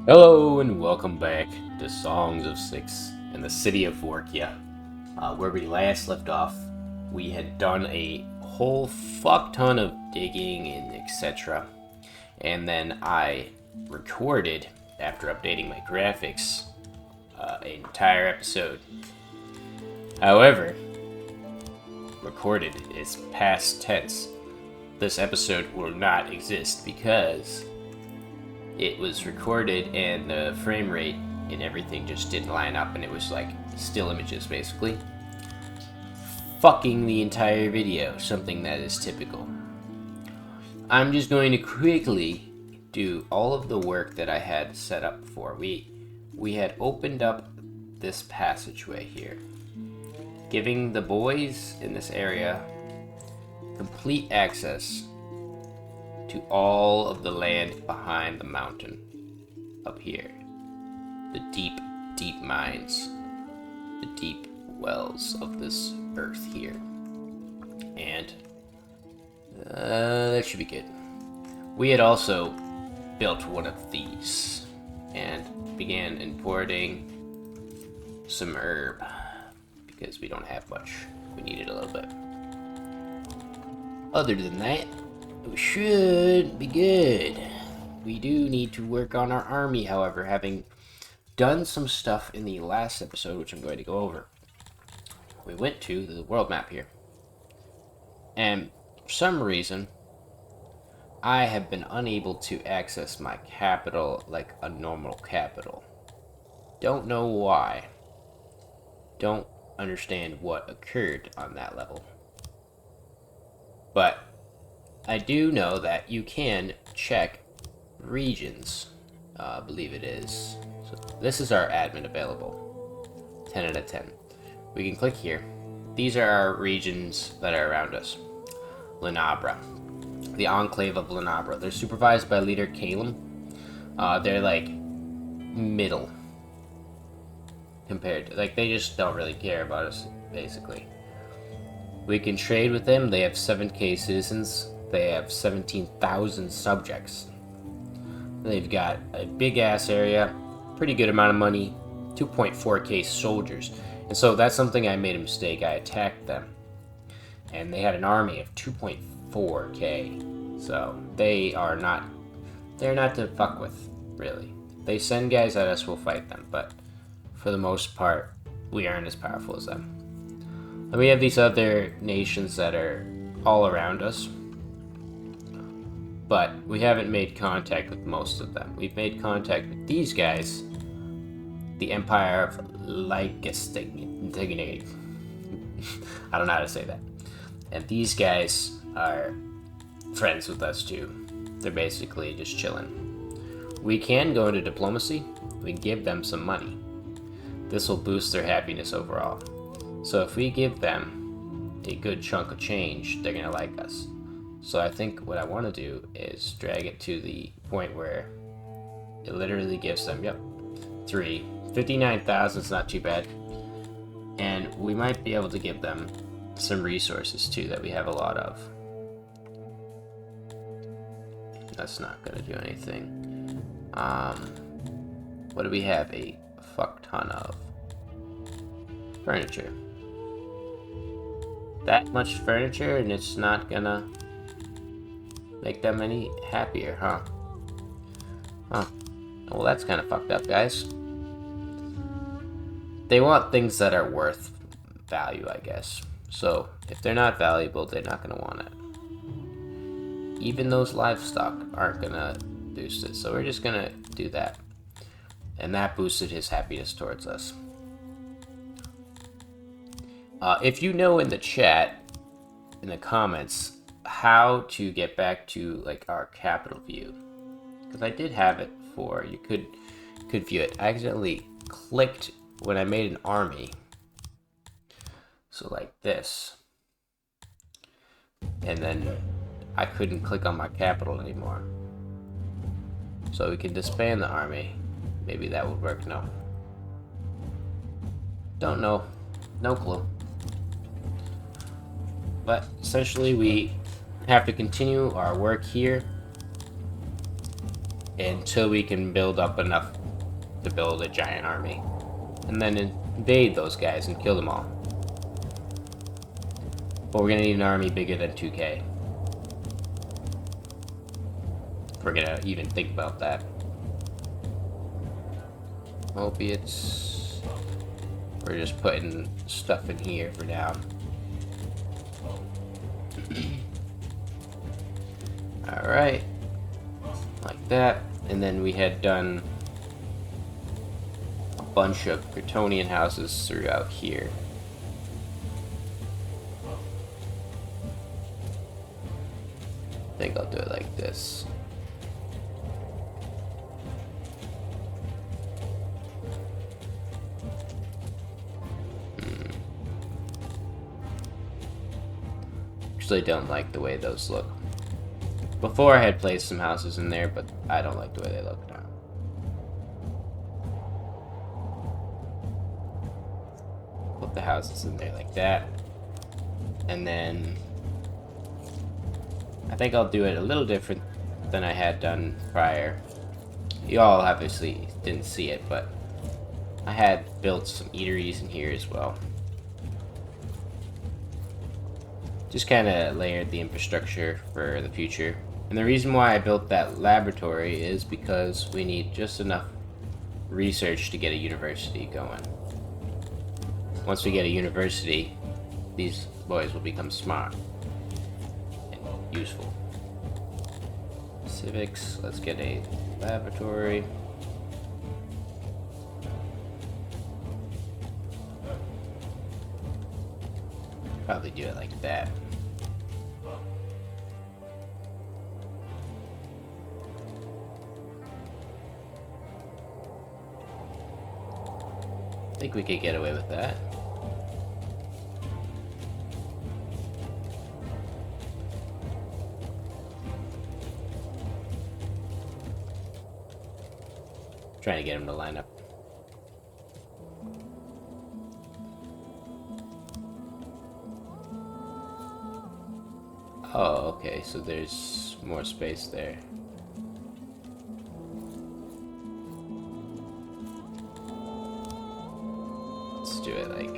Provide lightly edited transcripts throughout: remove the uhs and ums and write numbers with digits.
Hello and welcome back to Songs of Six in the city of Vorkia. Where we last left off, we had done a whole fuck ton of digging and etc. And then I recorded, after updating my graphics, an entire episode. However, recorded is past tense. This episode will not exist because it was recorded and the frame rate and everything just didn't line up, and it was like still images basically. Fucking the entire video, something that is typical. I'm just going to quickly do all of the work that I had set up before. We had opened up this passageway here, giving the boys in this area complete access to all of the land behind the mountain up here. The deep, deep mines, the deep wells of this earth here. And that should be good. We had also built one of these and began importing some herb because we don't have much. We needed a little bit. Other than that, we should be good. We do need to work on our army, however, having done some stuff in the last episode, which I'm going to go over. We went to the world map here, and for some reason, I have been unable to access my capital like a normal capital. Don't know why. Don't understand what occurred on that level. But I do know that you can check regions, I believe it is. So this is our admin available. 10 out of 10. We can click here. These are our regions that are around us. Lenabra. The Enclave of Lenabra. They're supervised by leader Calum. They're like middle compared to, like, they just don't really care about us, basically. We can trade with them. They have 7k citizens. They have 17,000 subjects. They've got a big ass area, pretty good amount of money, 2.4k soldiers. And so that's something I made a mistake. I attacked them, and they had an army of 2.4k. So they're not to fuck with, really. They send guys at us, we'll fight them, but for the most part, we aren't as powerful as them. And we have these other nations that are all around us, but we haven't made contact with most of them. We've made contact with these guys, the Empire of Lycustig. I don't know how to say that. And these guys are friends with us too. They're basically just chilling. We can go into diplomacy. We can give them some money. This will boost their happiness overall. So if we give them a good chunk of change, they're gonna like us. So I think what I want to do is drag it to the point where it literally gives them, 59,000 is not too bad. And we might be able to give them some resources too that we have a lot of. That's not gonna do anything. What do we have? A fuck ton of furniture. That much furniture, and it's not gonna make them any happier, huh? Well, that's kind of fucked up, guys. They want things that are worth value, I guess. So if they're not valuable, they're not gonna want it. Even those livestock aren't gonna boost it, so we're just gonna do that. And that boosted his happiness towards us. If you know in the chat, in the comments, how to get back to like our capital view, because I did have it before. You could view it. I accidentally clicked when I made an army, so like this, and then I couldn't click on my capital anymore. So we can disband the army. Maybe that would work. No, don't know, no clue. But essentially we have to continue our work here until we can build up enough to build a giant army. And then invade those guys and kill them all. But we're gonna need an army bigger than 2K. If we're gonna even think about that. Opiates. We're just putting stuff in here for now. Alright. Like that. And then we had done a bunch of Kryptonian houses throughout here. I think I'll do it like this. Actually don't like the way those look. Before I had placed some houses in there, but I don't like the way they look now. Put the houses in there like that. And then I think I'll do it a little different than I had done prior. You all obviously didn't see it, but I had built some eateries in here as well. Just kind of layered the infrastructure for the future. And the reason why I built that laboratory is because we need just enough research to get a university going. Once we get a university, these boys will become smart and useful. Civics, let's get a laboratory. Probably do it like that. I think we could get away with that. Trying to get him to line up. Oh, okay, so there's more space there. Let's do it like...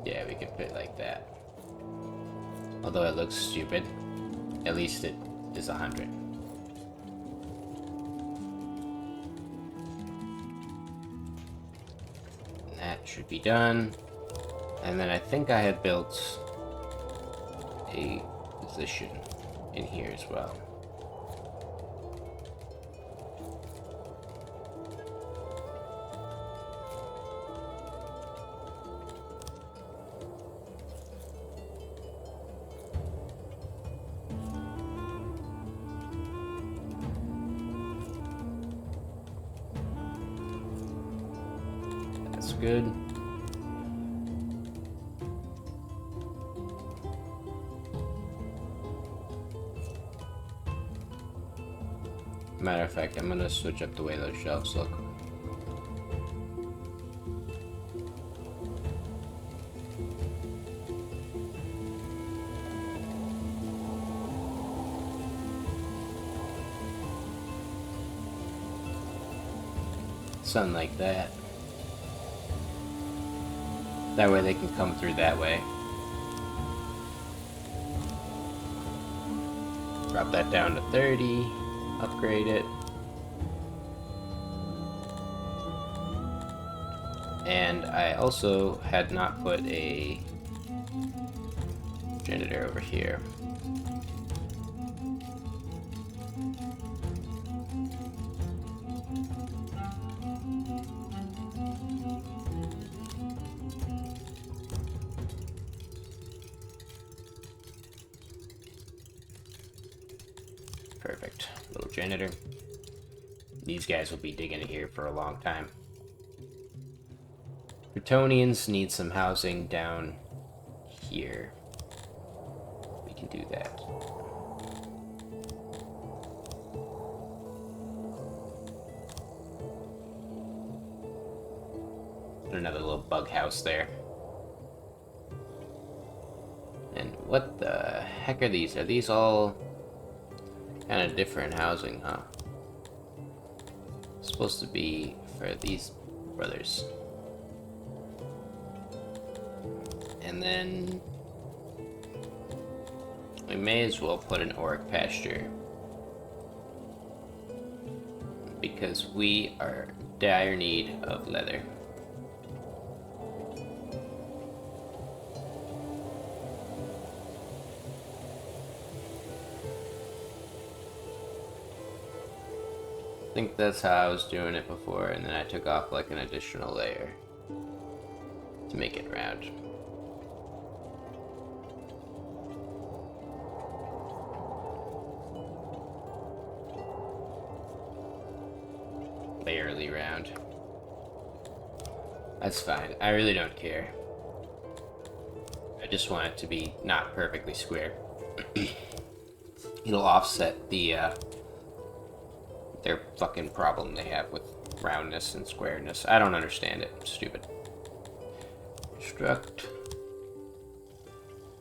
Yeah, we can put it like that. Although it looks stupid, at least it is 100. That should be done. And then I think I had built a position in here as well. That's good. Matter of fact, I'm gonna switch up the way those shelves look. Something like that. That way they can come through that way. Drop that down to 30. Upgrade it. And I also had not put a janitor over here. Perfect. Little janitor. These guys will be digging in here for a long time. Kryptonians need some housing down here. We can do that. Put another little bug house there. And what the heck are these? Are these all kind of different housing, huh? It's supposed to be for these brothers. And then we may as well put an orc pasture, because we are in dire need of leather. I think that's how I was doing it before, and then I took off like an additional layer to make it round. Barely round. That's fine. I really don't care. I just want it to be not perfectly square. It'll offset the their fucking problem they have with roundness and squareness. I don't understand it. It's stupid. Construct.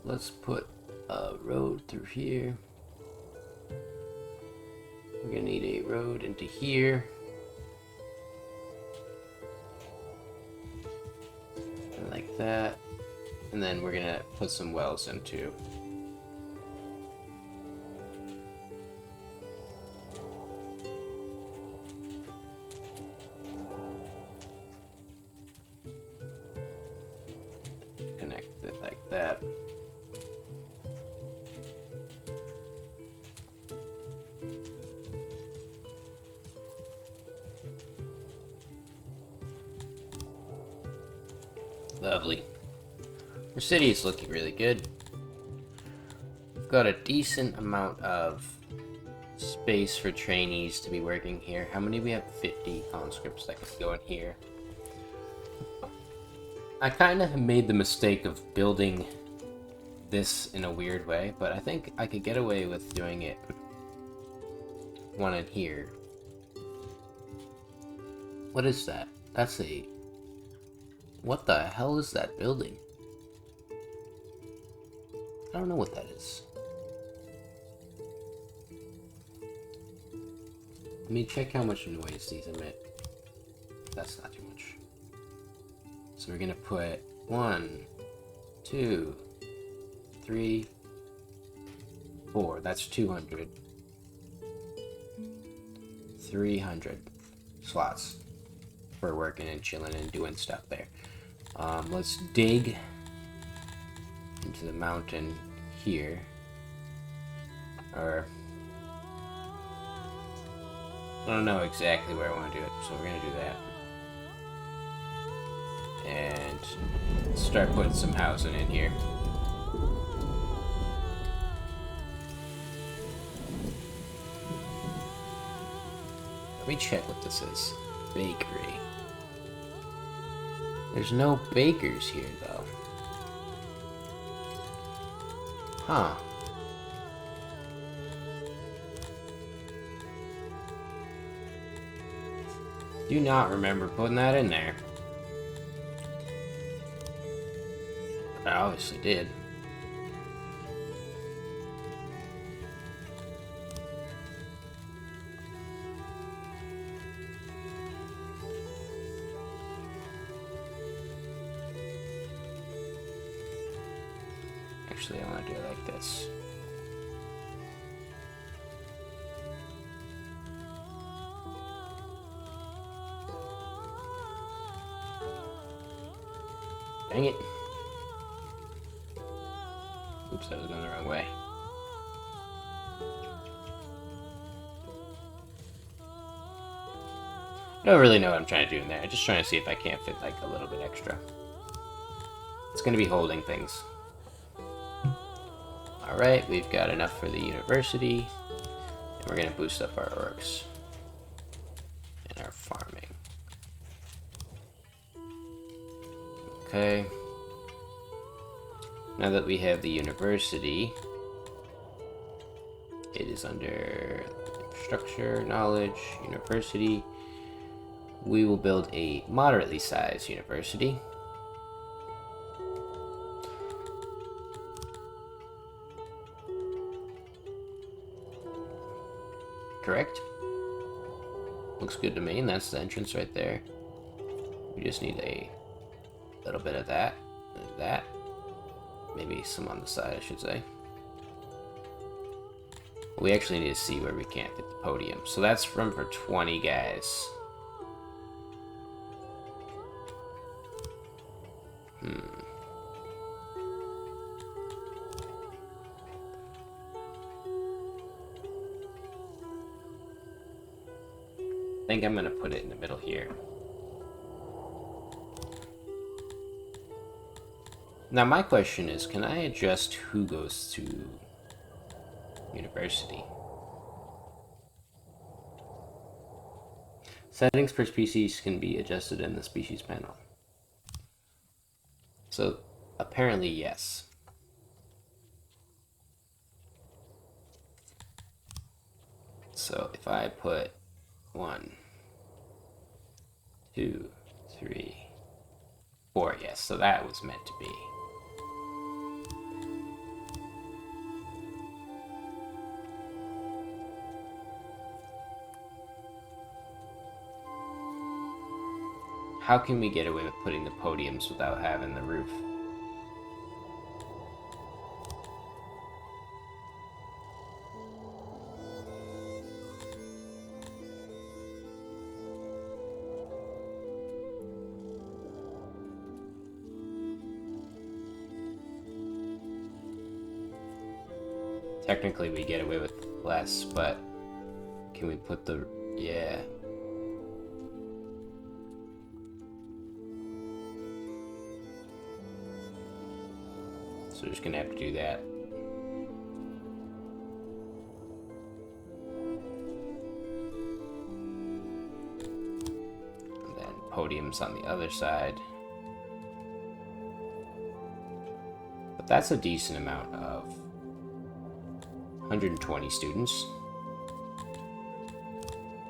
Let's put a road through here. We're gonna need a road into here. Like that. And then we're gonna put some wells in too. Connect it like that. Lovely. Our city is looking really good. We've got a decent amount of space for trainees to be working here. How many? We have 50 conscripts that could go in here. I kind of made the mistake of building this in a weird way, but I think I could get away with doing it one in here. What is that? That's a... What the hell is that building? I don't know what that is. Let me check how much noise these emit. That's not too much. So we're gonna put 1, 2, 3, 4. That's 200. 300 slots for working and chilling and doing stuff there. Let's dig into the mountain here. Or I don't know exactly where I want to do it, so we're gonna do that. And start putting some housing in here. Let me check what this is. Bakery. There's no bakers here, though. Huh. Do not remember putting that in there. I obviously did. Actually, I want to do it like this. Dang it. Oops, that was going the wrong way. I don't really know what I'm trying to do in there. I'm just trying to see if I can't fit like a little bit extra. It's going to be holding things. Alright, we've got enough for the university. And we're going to boost up our orcs. And our farming. Okay. Now that we have the university, it is under infrastructure, knowledge, university. we will build a moderately sized university. Correct? Looks good to me, and that's the entrance right there. We just need a little bit of that, and that. Maybe some on the side, I should say. We actually need to see where we can't fit the podium. So that's room for 20 guys. I think I'm gonna put it in the middle here. Now my question is, can I adjust who goes to university? Settings per species can be adjusted in the species panel. So apparently yes. So if I put 1, 2, 3, 4, yes, so that was meant to be. How can we get away with putting the podiums without having the roof? Technically we get away with less, but can we put the... yeah. So we're just gonna have to do that. And then podiums on the other side. But that's a decent amount of 120 students.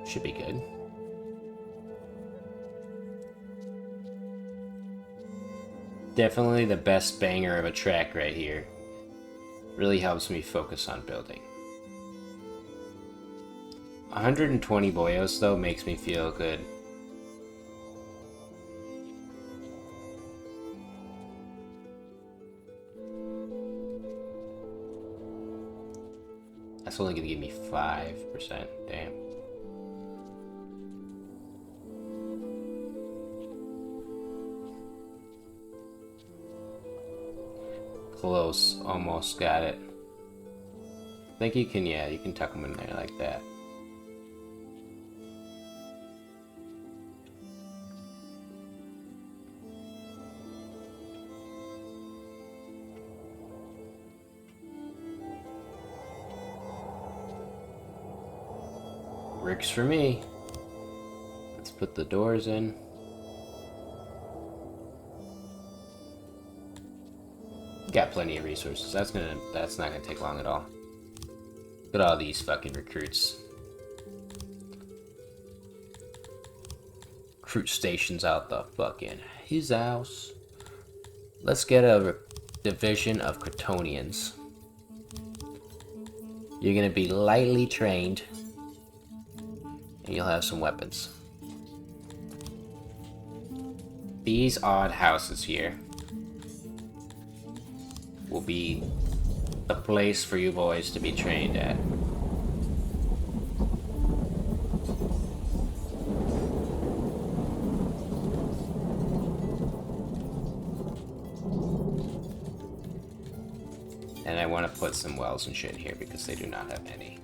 Should be good. Definitely the best banger of a track right here. Really helps me focus on building. 120 boyos though makes me feel good. That's only gonna give me 5%. Damn. Close. Almost got it. I think you can, yeah, you can tuck them in there like that. Works for me. Let's put the doors in. Got plenty of resources. That's not gonna take long at all. Look at all these fucking recruits. Recruit stations out the fucking his house. Let's get a division of Kryptonians. You're gonna be lightly trained, and you'll have some weapons. These odd houses here will be the place for you boys to be trained at. And I want to put some wells and shit here because they do not have any.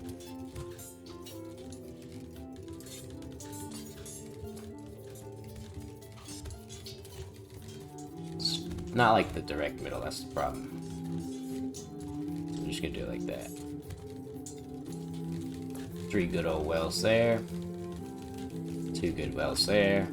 It's not like the direct middle, that's the problem. I'm just gonna do it like that. 3 good old wells there. 2 good wells there.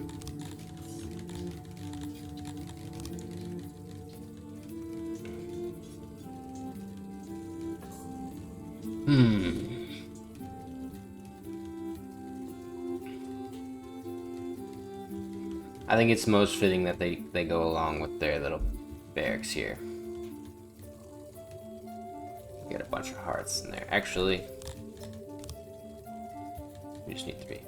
I think it's most fitting that they go along with their little barracks here. Get a bunch of hearts in there. Actually, we just need 3.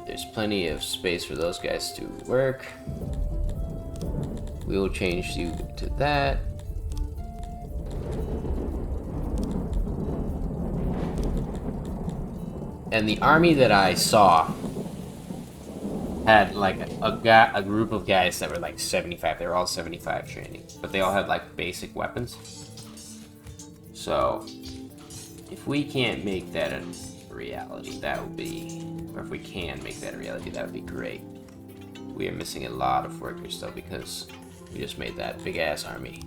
There's plenty of space for those guys to work. We will change you to that. And the army that I saw had like a group of guys that were like 75. They were all 75 training, but they all had like basic weapons. So if we can't make that a reality, that would be, or if we can make that a reality, that would be great. We are missing a lot of workers though, because we just made that big ass army.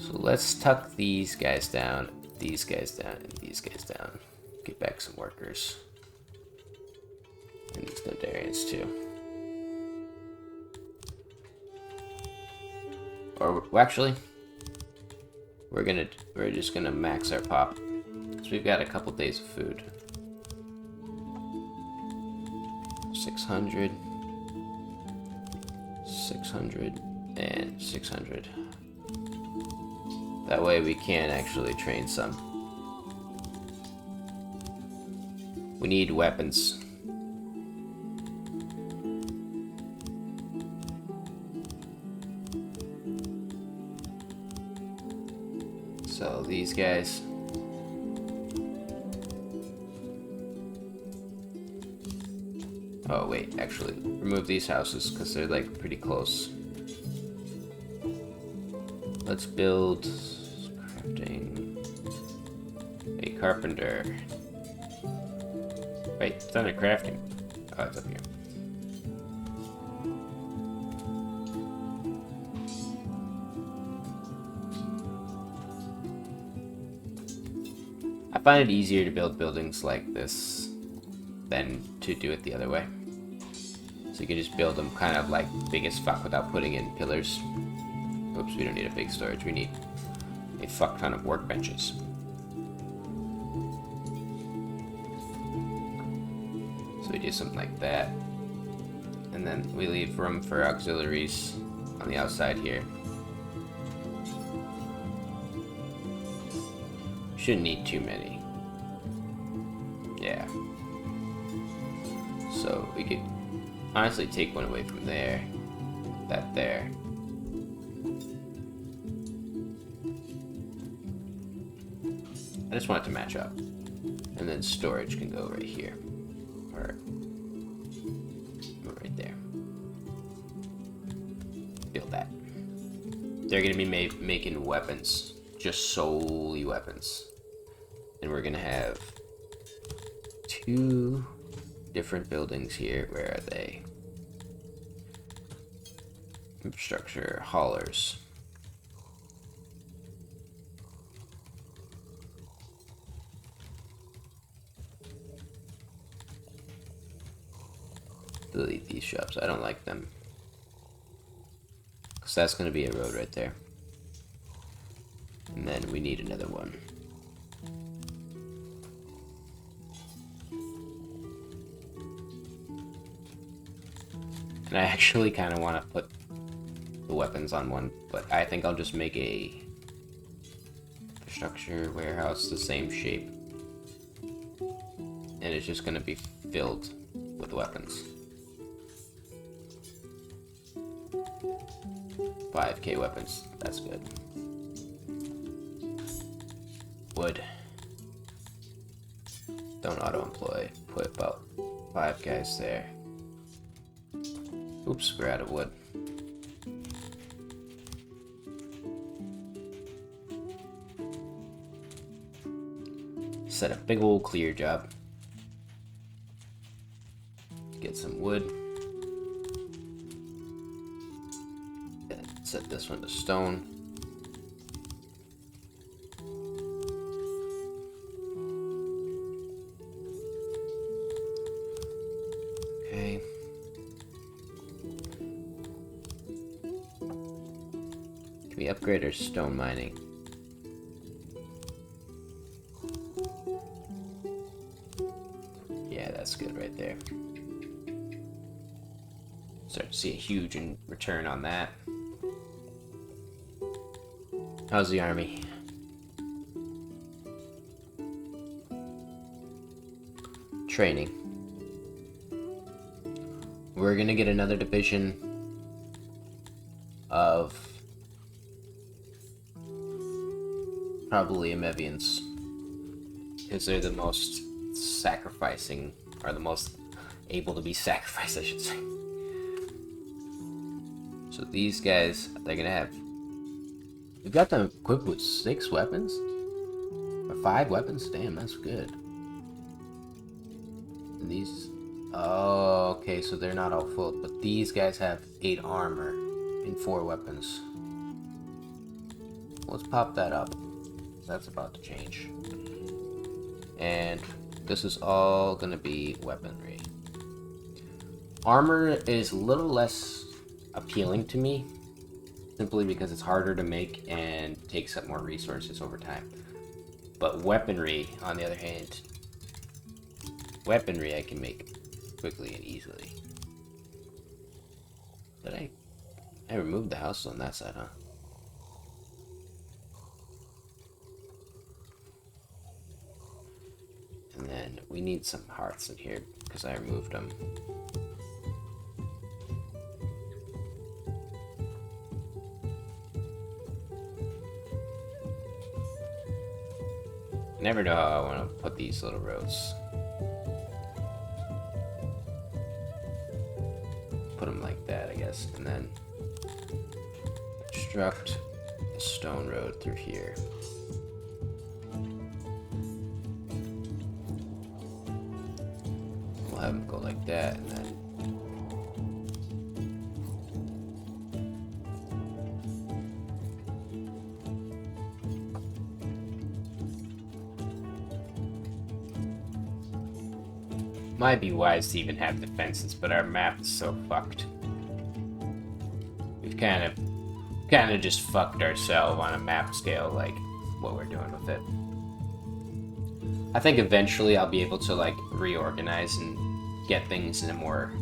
So let's tuck these guys down, these guys down, and these guys down. Get back some workers. And these Nodarians too. Or actually, we're just gonna max our pop. So we've got a couple days of food. 600, 600, and 600. That way we can actually train some. We need weapons. So these guys. Oh wait, actually, remove these houses because they're like pretty close. Let's build crafting a carpenter. Wait, it's under crafting. Oh, it's up here. I find it easier to build buildings like this than to do it the other way. So you can just build them kind of like big as fuck without putting in pillars. Oops, we don't need a big storage. We need a fuck ton of workbenches. So we do something like that. And then we leave room for auxiliaries on the outside here. Shouldn't need too many. Yeah. So we could honestly take one away from there. That there. I just want it to match up. And then storage can go right here. Or right there. Build that. They're going to be making weapons. Just solely weapons. And we're going to have 2 different buildings here. Where are they? Infrastructure, haulers. Delete these shops. I don't like them. Because that's going to be a road right there. And then we need another one. And I actually kind of want to put the weapons on one, but I think I'll just make a infrastructure warehouse the same shape. And it's just going to be filled with weapons. 5k weapons. That's good. Wood. Don't auto-employ. Put about 5 guys there. Oops, we're out of wood. Set a big old clear job. Get some wood. Set this one to stone. Okay. Can we upgrade our stone mining? Yeah, that's good right there. Start to see a huge return on that. How's the army? Training. We're gonna get another division of probably Amevians, because they're the most sacrificing, or the most able to be sacrificed, I should say. So these guys, they're gonna have... We've got them equipped with 6 weapons? Or 5 weapons? Damn, that's good. And these... Oh, okay, so they're not all full, but these guys have 8 armor and 4 weapons. Let's pop that up. That's about to change. And this is all gonna be weaponry. Armor is a little less appealing to me, simply because it's harder to make and takes up more resources over time. But weaponry, on the other hand, weaponry I can make quickly and easily. Did I removed the house on that side, huh? And then we need some hearts in here because I removed them. I never know how I want to put these little roads. Put them like that, I guess, and then construct a stone road through here. We'll have them go like that, and then might be wise to even have defenses, but our map is so fucked. We've kind of just fucked ourselves on a map scale, like what we're doing with it. I think eventually I'll be able to like reorganize and get things in a more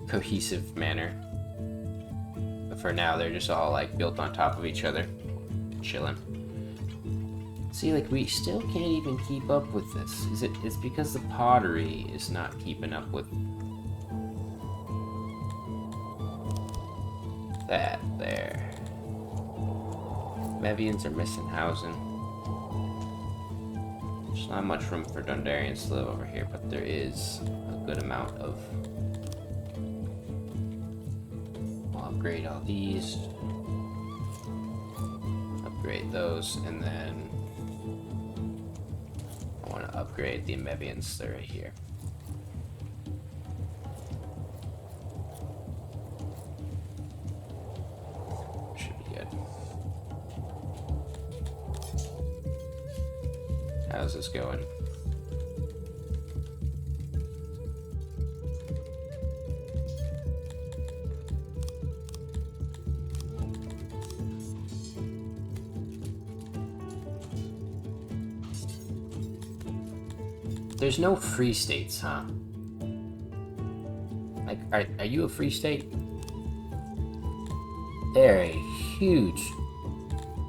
cohesive manner. But for now, they're just all like built on top of each other, chilling. See, like, we still can't even keep up with this. It's because the pottery is not keeping up with that there. Mevians are missing housing. There's not much room for Dundarians to live over here, but there is a good amount of... I'll upgrade all these. Upgrade those, and then I want to upgrade the Mevians. They're right here. Should be good. How's this going? There's no free states, huh? Like, are you a free state? They're a huge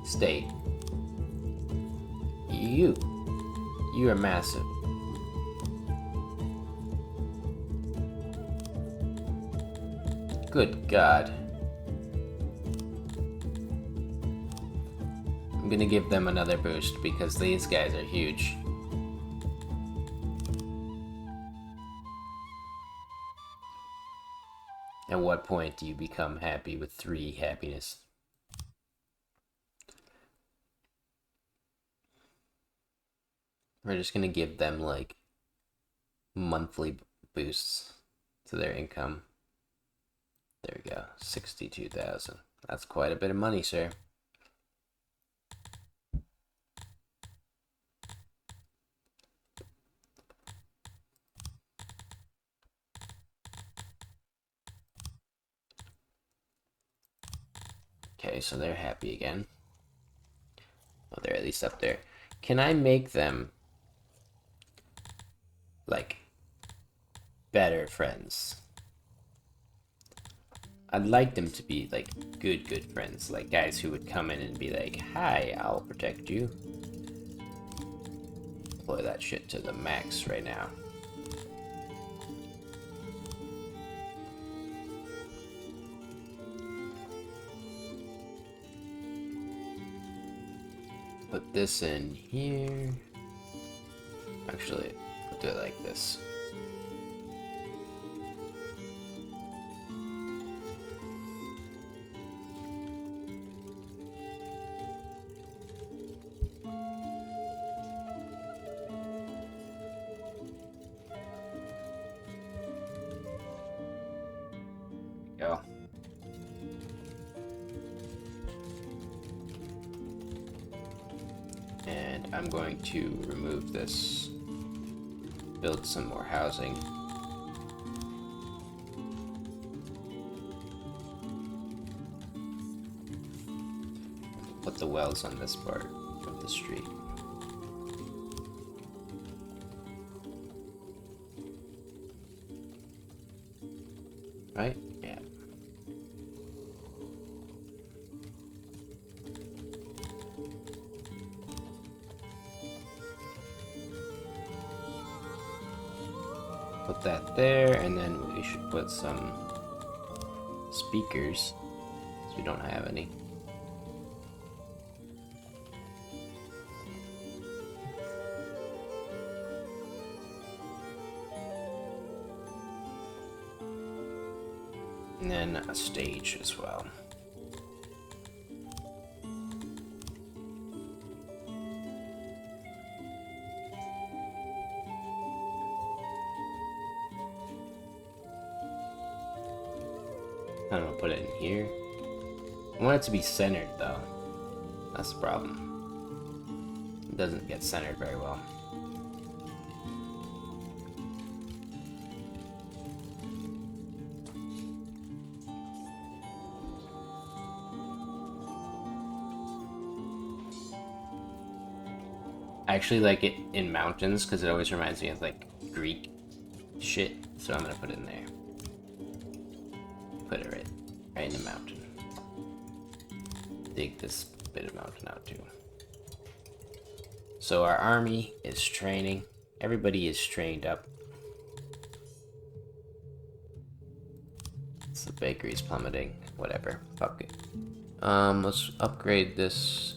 state. You are massive. Good God. I'm gonna give them another boost because these guys are huge. At what point do you become happy with 3 happiness? We're just gonna give them like monthly boosts to their income. There we go, 62,000. That's quite a bit of money, sir. Okay, so they're happy again. Well, they're at least up there. Can I make them like better friends? I'd like them to be like good friends, like guys who would come in and be like, "Hi, I'll protect you." Deploy that shit to the max right now. Put this in here. Actually, I'll do it like this. Go. And I'm going to remove this, build some more housing. Put the wells on this part of the street. Right? Yeah. Put that there, and then we should put some speakers, because we don't have any. And then a stage as well. I'm gonna put it in here. I want it to be centered though. That's the problem. It doesn't get centered very well. I actually like it in mountains because it always reminds me of like Greek shit. So I'm gonna put it in there. Put it right in the mountain. Dig this bit of mountain out too. So our army is training. Everybody is trained up. So the bakery's plummeting. Whatever. Fuck it. Let's upgrade this.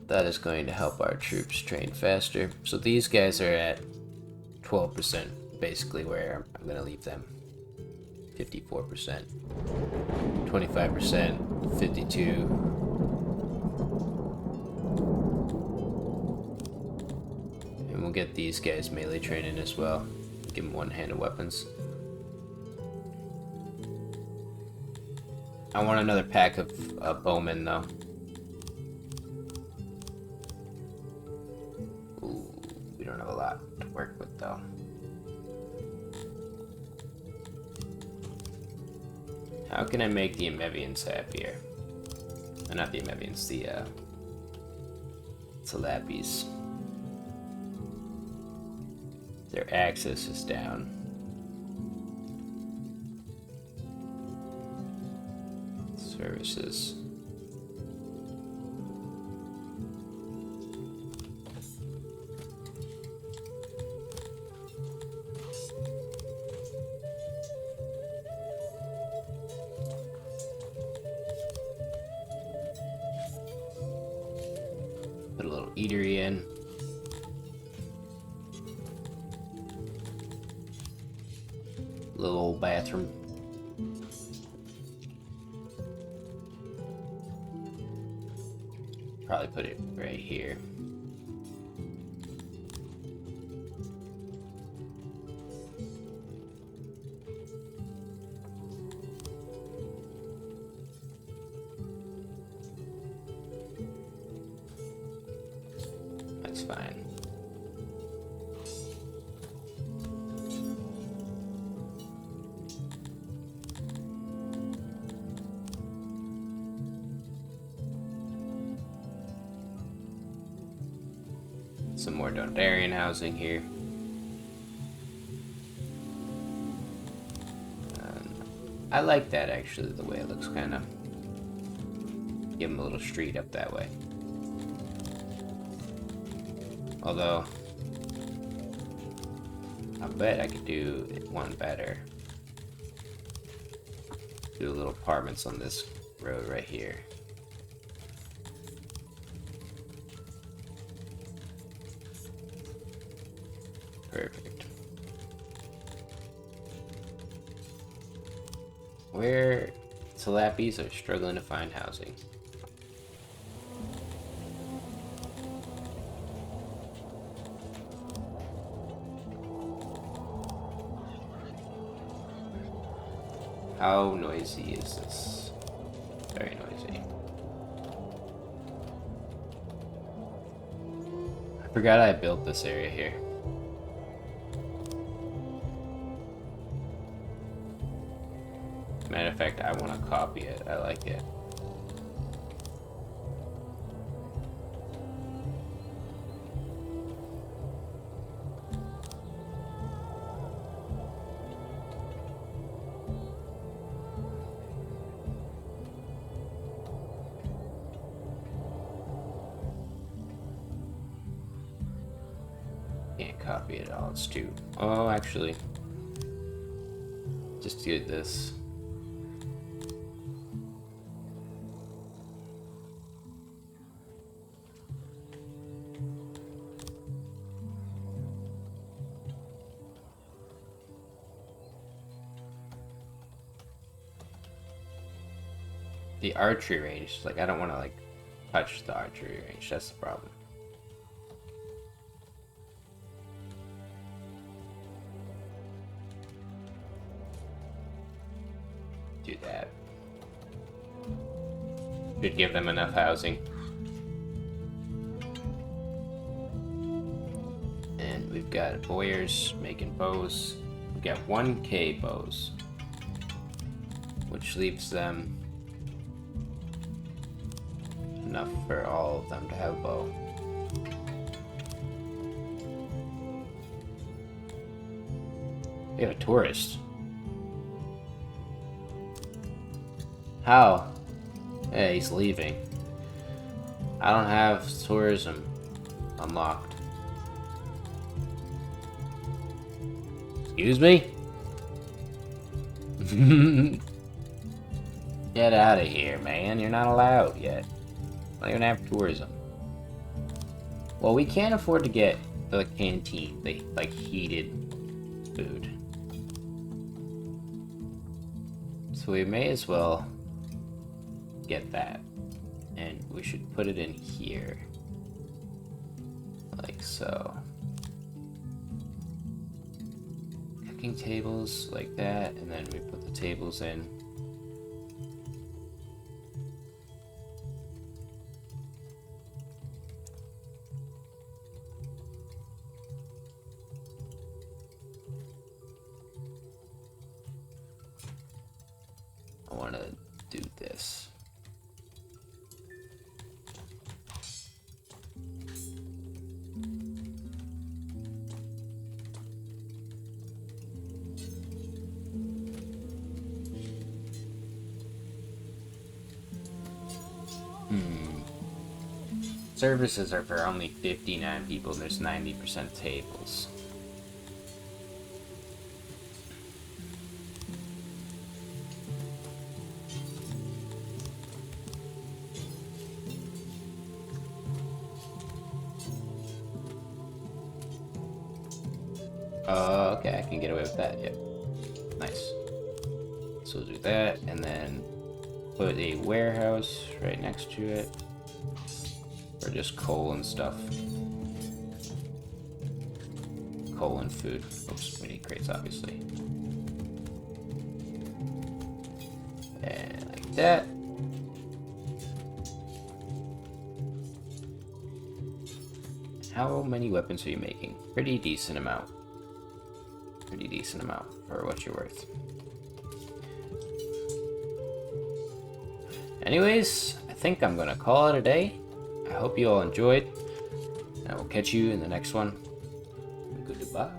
That is going to help our troops train faster. So these guys are at 12%, basically where I'm gonna leave them. 54%, 25%, 52. And we'll get these guys melee training as well. Give them one-handed weapons. I want another pack of bowmen though. Ooh, we don't have a lot to work with though. How can I make the Emevians happier? Not the Emevians, the Salapis. Their access is down. Services. Put a little eatery in. Little old bathroom. Probably put it right here. That's fine. Some more Dondarrion housing here. And I like that actually, the way it looks kind of. Give him a little street up that way. Although, I bet I could do one better. Do little apartments on this road right here. Perfect. Where Tilappies are struggling to find housing. How noisy is this? Very noisy. I forgot I built this area here. Matter of fact, I want to copy it. I like it. Can't copy it all. It's too. Oh, actually, just do this. The archery range, like I don't want to like touch the archery range. That's the problem. Do that. Should give them enough housing. And we've got bowyers making bows. We've got 1K bows, which leaves them enough for all of them to have a bow. We have a tourist. How? Hey, he's leaving. I don't have tourism unlocked. Excuse me? Get out of here, man. You're not allowed yet. Don't even have tourism. Well, we can't afford to get the canteen, the like heated food. So we may as well get that. And we should put it in here. Like so. Cooking tables like that, and then we put the tables in. I want to do this. Services are for only 59 people, and there's 90% tables. Okay, I can get away with that, yep. Nice. So we'll do that, and then put a warehouse right next to it. Or just coal and stuff. Coal and food. Oops, we need crates, obviously. And like that. How many weapons are you making? Pretty decent amount. Pretty decent amount for what you're worth. Anyways, I think I'm gonna call it a day. I hope you all enjoyed. I will catch you in the next one. Goodbye.